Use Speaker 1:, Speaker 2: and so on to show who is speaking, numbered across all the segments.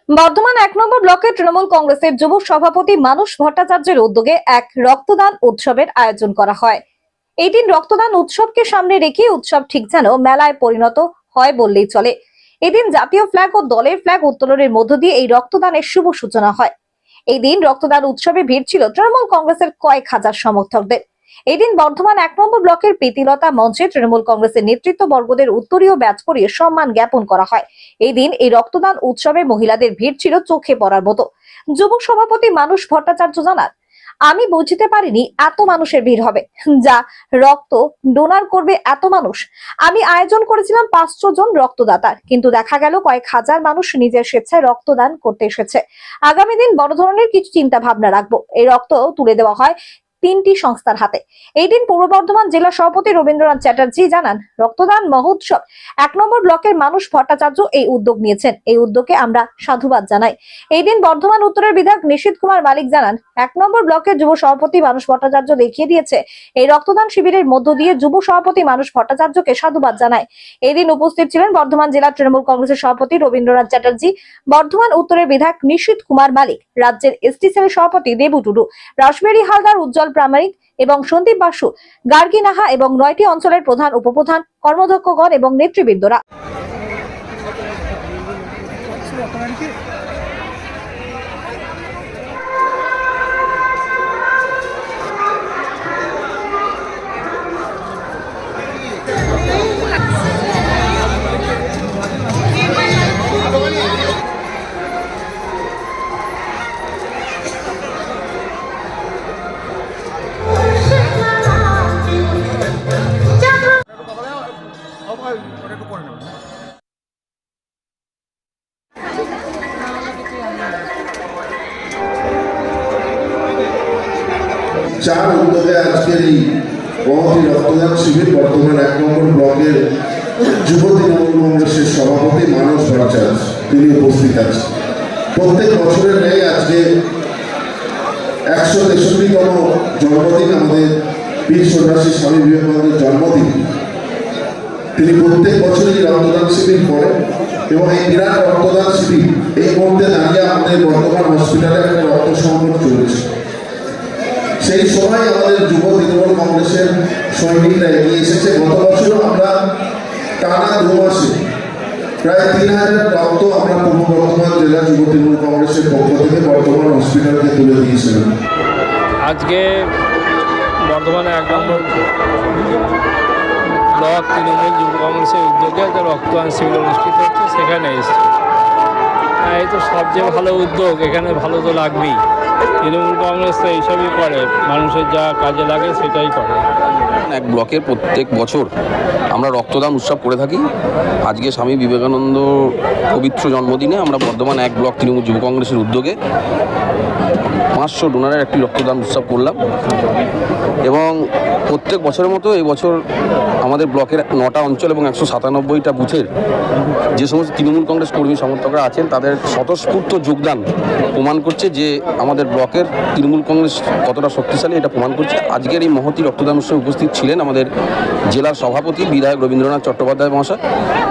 Speaker 1: বর্ধমান ১ নম্বর ব্লকের তৃণমূল কংগ্রেসের যুব সভাপতি মানস ভট্টাচার্যের উদ্যোগে এক রক্তদান উৎসবের আয়োজন করা হয়। এই দিন রক্তদান উৎসবকে সামনে রেখে উৎসব ঠিক যেন মেলায় পরিণত হয় বললেই চলে। এদিন জাতীয় ফ্ল্যাগ ও দলের ফ্ল্যাগ উত্তোলনের মধ্য দিয়ে এই রক্তদানের শুভ সূচনা হয়। এই দিন রক্তদান উৎসবে ভিড় ছিল তৃণমূল কংগ্রেসের কয়েক হাজার সমর্থকদের। এদিন বর্ধমান ১ নম্বর ব্লকের প্রীতিলতা মঞ্চে তৃণমূল কংগ্রেসের নেতৃত্ববর্গদের উত্তরীয় ব্যাচ পরিয়ে সম্মান জ্ঞাপন করা হয়। এই দিন এই রক্তদান উৎসবে মহিলাদের ভিড় ছিল চোখে পড়ার মতো। যুব সভাপতি মানস ভট্টাচার্য জানান, আমি বুঝতে পারিনি এত মানুষের ভিড় হবে, যা রক্ত ডোনার করবে এত মানুষ। আমি আয়োজন করেছিলাম ৫০০ জন রক্তদাতার, কিন্তু দেখা গেল কয়েক হাজার মানুষ নিজের স্বেচ্ছায় রক্তদান করতে এসেছে। আগামী দিন বড় ধরনের কিছু চিন্তা ভাবনা রাখবো। এই রক্ত তুলে দেওয়া হয় ৩টি সংস্থার হাতে। এই দিন পূর্ব বর্ধমান জেলা সভাপতি রবীন্দ্রনাথ চ্যাটার্জি জানান, রক্তদান মহোৎসব ১ নম্বর ব্লকের মানস ভট্টাচার্য এই উদ্যোগ নিয়েছেন। এই উদ্যোগে আমরা সাধুবাদ জানাই। এই দিন বর্ধমান উত্তরের বিধায়ক নিশীথ কুমার মালিক জানান, ১ নম্বর ব্লকের যুব সভাপতি মানস ভট্টাচার্য দেখিয়ে দিয়েছে এই রক্তদান শিবিরের মধ্য দিয়ে যুব সভাপতি মানস ভট্টাচার্যকে সাধুবাদ জানায়। এই দিন উপস্থিত ছিলেন বর্ধমান জেলা তৃণমূল কংগ্রেসের সভাপতি রবীন্দ্রনাথ চ্যাটার্জি, বর্ধমান উত্তরের বিধায়ক নিশীথ কুমার মালিক, রাজ্যের এসটি সেলের সভাপতি দেবু টুডু, রাসবেরি হালদার, উজ্জ্বল প্রামাণিক এবং সন্দীপ বাসু, গার্গী নাহা এবং ৯টি অঞ্চলের প্রধান, উপপ্রধান, কর্মধ্যক্ষগণ এবং নেতৃবৃন্দরা।
Speaker 2: চার উদ্যোগে আজকের এই মহতি রক্তদান শিবির বর্তমান ১ নম্বর ব্লকের যুব তৃণমূল কংগ্রেসের সভাপতি মানস ভট্টাচার্য তিনি উপস্থিত আছেন। প্রত্যেক বছরের ন্যায় আজকে ১৬৩তম জন্মদিন আমাদের বীর সন্ন্যাসী স্বামী বিবেকানন্দের জন্মদিন। তিনি প্রত্যেক বছরই রক্তদান শিবির করেন এবং এই বিরাট রক্তদান শিবির এই মুহূর্তে দাঁড়িয়ে আমাদের বর্তমান হসপিটালে একটা রক্ত সংকট চলেছে। সেই সময় আমাদের যুব তৃণমূল কংগ্রেসের সৈনিকরা এগিয়ে এসেছে। গত বছরও আমরা টানা ২ মাসে প্রায় ৩,০০০ রক্ত আমরা পূর্ব বর্ধমান জেলা যুব তৃণমূল কংগ্রেসের পক্ষ থেকে বর্ধমান হসপিটালকে তুলে দিয়েছিলাম।
Speaker 3: আজকে বর্ধমানে ১ নম্বর ব্লক তৃণমূল যুব কংগ্রেসের উদ্যোগে একটা রক্তদান শিবির অনুষ্ঠিত হচ্ছে, সেখানে এসেছে। এই তো সবচেয়ে ভালো উদ্যোগ, এখানে ভালো তো লাগবেই। তৃণমূল কংগ্রেস তো এইসবই করে, মানুষের যা কাজে লাগে সেটাই করে।
Speaker 4: ১ ব্লকের প্রত্যেক বছর আমরা রক্তদান উৎসব করে থাকি। আজকে স্বামী বিবেকানন্দ পবিত্র জন্মদিনে আমরা বর্ধমান ১ ব্লক তৃণমূল যুব কংগ্রেসের উদ্যোগে ৫০০ ডোনারের একটি রক্তদান উৎসব করলাম এবং প্রত্যেক বছরের মতো এই বছর আমাদের ব্লকের ৯টা অঞ্চল এবং ১৯৭টা বুথের যে সমস্ত তৃণমূল কংগ্রেস কর্মী সমর্থকরা আছেন তাদের স্বতঃস্ফূর্ত যোগদান প্রমাণ করছে যে আমাদের ব্লকের তৃণমূল কংগ্রেস কতটা শক্তিশালী, এটা প্রমাণ করছে। আজকের এই মহতী রক্তদান উৎসবে উপস্থিত ছিলেন আমাদের জেলার সভাপতি বিধায়ক রবীন্দ্রনাথ চট্টোপাধ্যায় মহাশয়,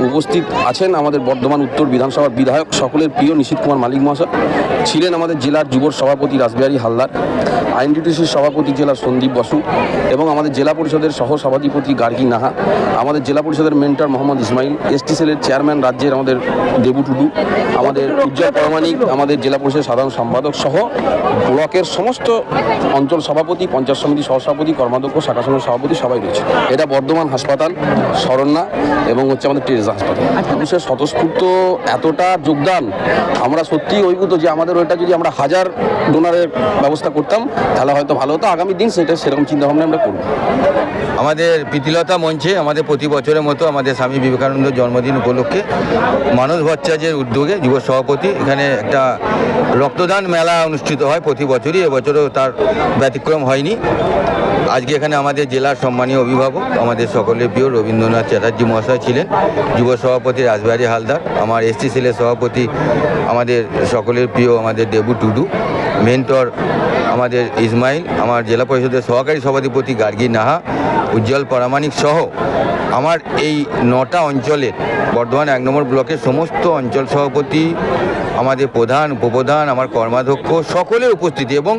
Speaker 4: উপস্থিত আছেন আমাদের বর্ধমান উত্তর বিধানসভার বিধায়ক সকলের প্রিয় নিশীথ কুমার মালিক মহাশয়, ছিলেন আমাদের জেলার যুব সভাপতি রাসবিহারী হালদার, আইএনটিটিসির সভাপতি জেলার সন্দীপ বাসু এবং আমাদের জেলা পরিষদের সহ সভাধিপতি গার্গী নাহা, আমাদের জেলা পরিষদের মেন্টর মোহাম্মদ ইসমাইল, এসটি সেলের চেয়ারম্যান রাজ্যের আমাদের দেবু টুডু, আমাদের উজ্জ্বল প্রামাণিক, আমাদের জেলা পরিষদের সাধারণ সম্পাদক সহ ব্লকের সমস্ত অঞ্চল সভাপতি, পঞ্চায়েত সমিতি সহসভাপতি, কর্মাধ্যক্ষ, শাখা সংঘের সভাপতি সবাই রয়েছে। এটা বর্ধমান হাসপাতাল, শরণ্যা এবং হচ্ছে আমাদের টেরেসা হাসপাতাল। মানুষের স্বতঃস্ফূর্ত এতটা যোগদান, আমরা সত্যিই অভিভূত যে আমাদের ওইটা যদি আমরা ১০০০ ডোনারের ব্যবস্থা করতাম তাহলে হয়তো ভালো হতো। আগামী দিন সেটা সেরকম চিন্তাভাবনা আমরা করব।
Speaker 5: আমাদের প্রীতিলতা মঞ্চে আমাদের প্রতি বছরের মতো আমাদের স্বামী বিবেকানন্দের জন্মদিন উপলক্ষে মানস ভট্টাচার্যের উদ্যোগে যুব সভাপতি এখানে একটা রক্তদান মেলা অনুষ্ঠিত হয় প্রতি বছরই, এবছরও তার ব্যতিক্রম হয়নি। আজকে এখানে আমাদের জেলার সম্মানীয় অভিভাবক আমাদের সকলের প্রিয় রবীন্দ্রনাথ চ্যাটার্জি মহাশয় ছিলেন, যুব সভাপতি রাসবিহারী হালদার, আমার এসটি সেলের সভাপতি আমাদের সকলের প্রিয় আমাদের দেবু টুডু, মেন্টর আমাদের ইসমাইল, আমার জেলা পরিষদের সহকারী সভাধিপতি গার্গী নাহা, উজ্জ্বল প্রামাণিক সহ আমার এই ৯টা অঞ্চলের বর্ধমান ১ নম্বর ব্লকের সমস্ত অঞ্চল সভাপতি, আমাদের প্রধান উপপ্রধান আমার কর্মাধ্যক্ষ সকলের উপস্থিতি এবং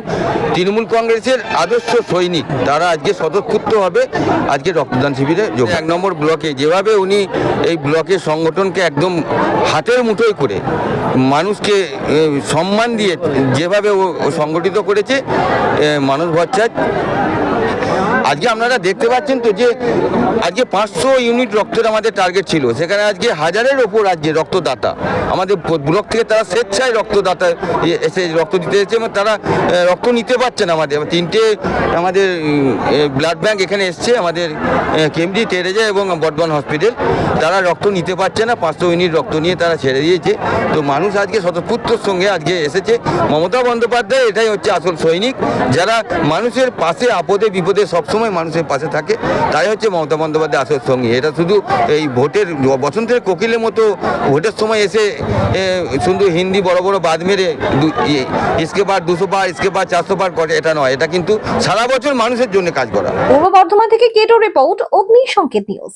Speaker 5: তৃণমূল কংগ্রেসের আদর্শ সৈনিক তারা আজকে স্বতঃস্ফূর্তভাবে আজকে রক্তদান শিবিরে যোগ 1 নম্বর ব্লকে যেভাবে উনি এই ব্লকের সংগঠনকে একদম হাতের মুঠোয় করে মানুষকে সম্মান দিয়ে যেভাবে ও সংগঠিত করেছে মানুষ ভট্টাচার্য। আজকে আপনারা দেখতে পাচ্ছেন তো যে আজকে 500 ইউনিট রক্তের আমাদের টার্গেট ছিল, সেখানে আজকে হাজারের ওপর আজকে রক্তদাতা আমাদের ব্লক থেকে তারা স্বেচ্ছায় রক্তদাতা এসে রক্ত দিতে এসেছে এবং তারা রক্ত নিতে পারছেন। আমাদের 3টে আমাদের ব্লাড ব্যাংক এখানে এসছে, আমাদের কেমডি টেরেজা এবং বর্ধমান হসপিটাল, তারা রক্ত নিতে পারছে না, 500 ইউনিট রক্ত নিয়ে তারা ছেড়ে দিয়েছে। তো মানুষ আজকে স্বতঃস্ফূর্তর সঙ্গে আজকে এসেছে। মমতা বন্দ্যোপাধ্যায় এটাই হচ্ছে আসল সৈনিক, যারা মানুষের পাশে আপদে বিপদে সবসময় মানুষের পাশে থাকে, তাই হচ্ছে মমতা বন্দ্যোপাধ্যায় আসল সঙ্গী। এটা শুধু এই ভোটের বসন্তের কোকিলের মতো ভোটের সময় এসে শুধু হিন্দি বড় বড় বাদ মেরে ইসকে বার 200 বার ইসকে বার 400 বার করে এটা নয়, এটা কিন্তু সারা বছর মানুষের জন্য কাজ করা।
Speaker 1: পূর্ব বর্ধমান থেকে কেটো রিপোর্ট, অগ্নি সংকেত নিউজ।